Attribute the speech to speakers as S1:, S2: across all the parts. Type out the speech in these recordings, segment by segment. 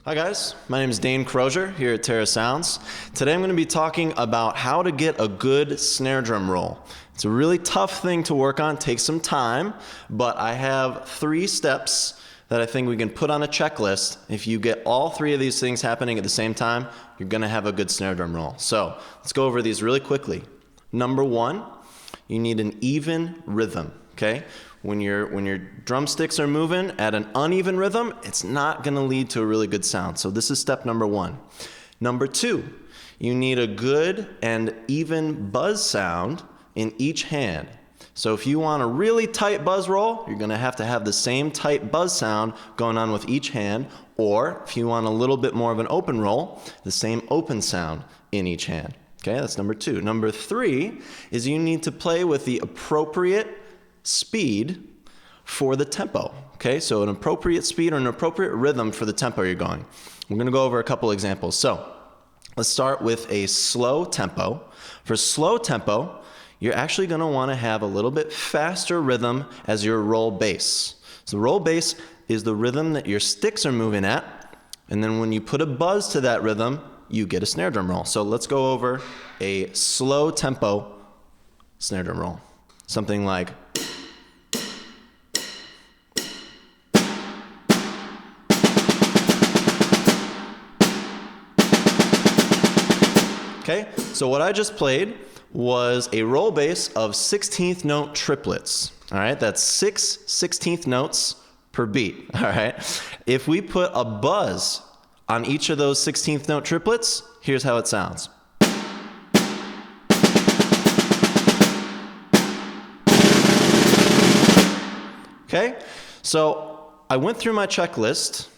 S1: Hi guys, my name is Dane Crozier here at Terra Sounds. Today I'm going to be talking about how to get a good snare drum roll. It's a really tough thing to work on, takes some time, but I have 3 steps that I think we can put on a checklist. If you get all 3 of these things happening at the same time, you're going to have a good snare drum roll. So let's go over these really quickly. Number 1, you need an even rhythm, okay? When your drumsticks are moving at an uneven rhythm, it's not going to lead to a really good sound. So this is step number 1. Number 2, you need a good and even buzz sound in each hand. So if you want a really tight buzz roll, you're going to have the same tight buzz sound going on with each hand. Or if you want a little bit more of an open roll, the same open sound in each hand. Okay, that's number 2. Number 3 is you need to play with the appropriate speed for the tempo. Okay, so an appropriate speed or an appropriate rhythm for the tempo you're going. We're going to go over a couple examples. So let's start with a slow tempo. For slow tempo, you're actually going to want to have a little bit faster rhythm as your roll bass. So roll bass is the rhythm that your sticks are moving at, and then when you put a buzz to that rhythm, you get a snare drum roll. So let's go over a slow tempo snare drum roll. Something like okay, so what I just played was a roll bass of 16th note triplets. All right, that's 6 16th notes per beat. All right, if we put a buzz on each of those 16th note triplets, here's how it sounds. Okay, so I went through my checklist.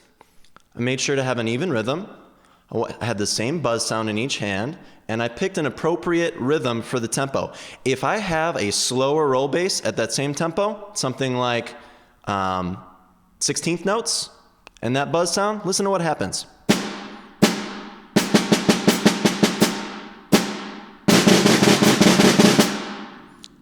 S1: I made sure to have an even rhythm. I had the same buzz sound in each hand, and I picked an appropriate rhythm for the tempo. If I have a slower roll bass at that same tempo, something like 16th notes, and that buzz sound, listen to what happens.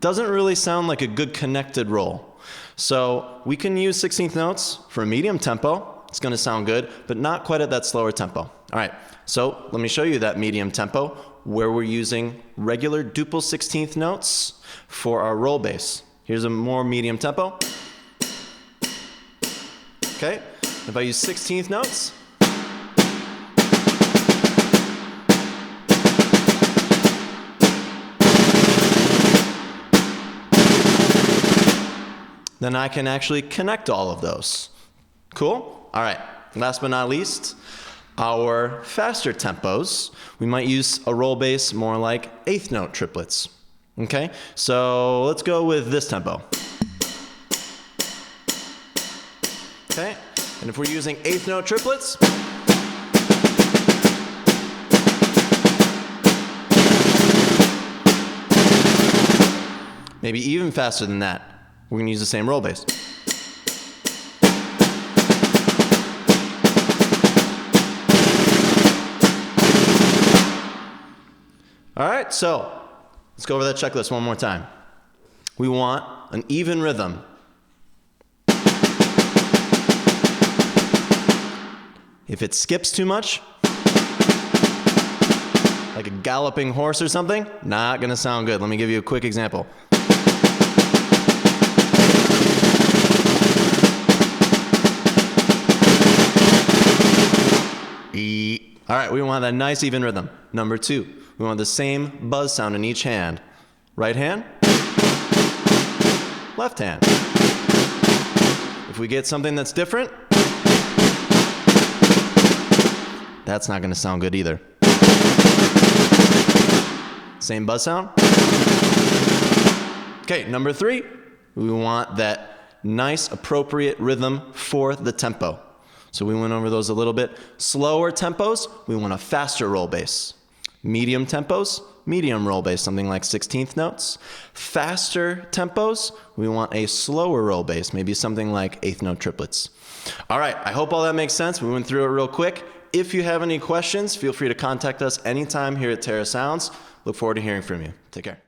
S1: Doesn't really sound like a good connected roll. So we can use 16th notes for a medium tempo. It's going to sound good, but not quite at that slower tempo. All right, so let me show you that medium tempo where we're using regular duple 16th notes for our roll bass. Here's a more medium tempo. Okay, if I use 16th notes, then I can actually connect all of those. Cool? All right, last but not least, our faster tempos, we might use a roll bass more like 8th note triplets. Okay, so let's go with this tempo. Okay, and if we're using 8th note triplets, maybe even faster than that, we're gonna use the same roll bass. All right, so let's go over that checklist one more time. We want an even rhythm. If it skips too much, like a galloping horse or something, not gonna sound good. Let me give you a quick example. All right, we want that nice even rhythm. Number 2, we want the same buzz sound in each hand. Right hand, left hand. If we get something that's different, that's not going to sound good either. Same buzz sound. Okay, number 3, we want that nice appropriate rhythm for the tempo. So we went over those a little bit. Slower tempos, we want a faster roll bass. Medium tempos, medium roll bass, something like 16th notes. Faster tempos, we want a slower roll bass, maybe something like 8th note triplets. All right, I hope all that makes sense. We went through it real quick. If you have any questions, feel free to contact us anytime here at Terra Sounds. Look forward to hearing from you. Take care.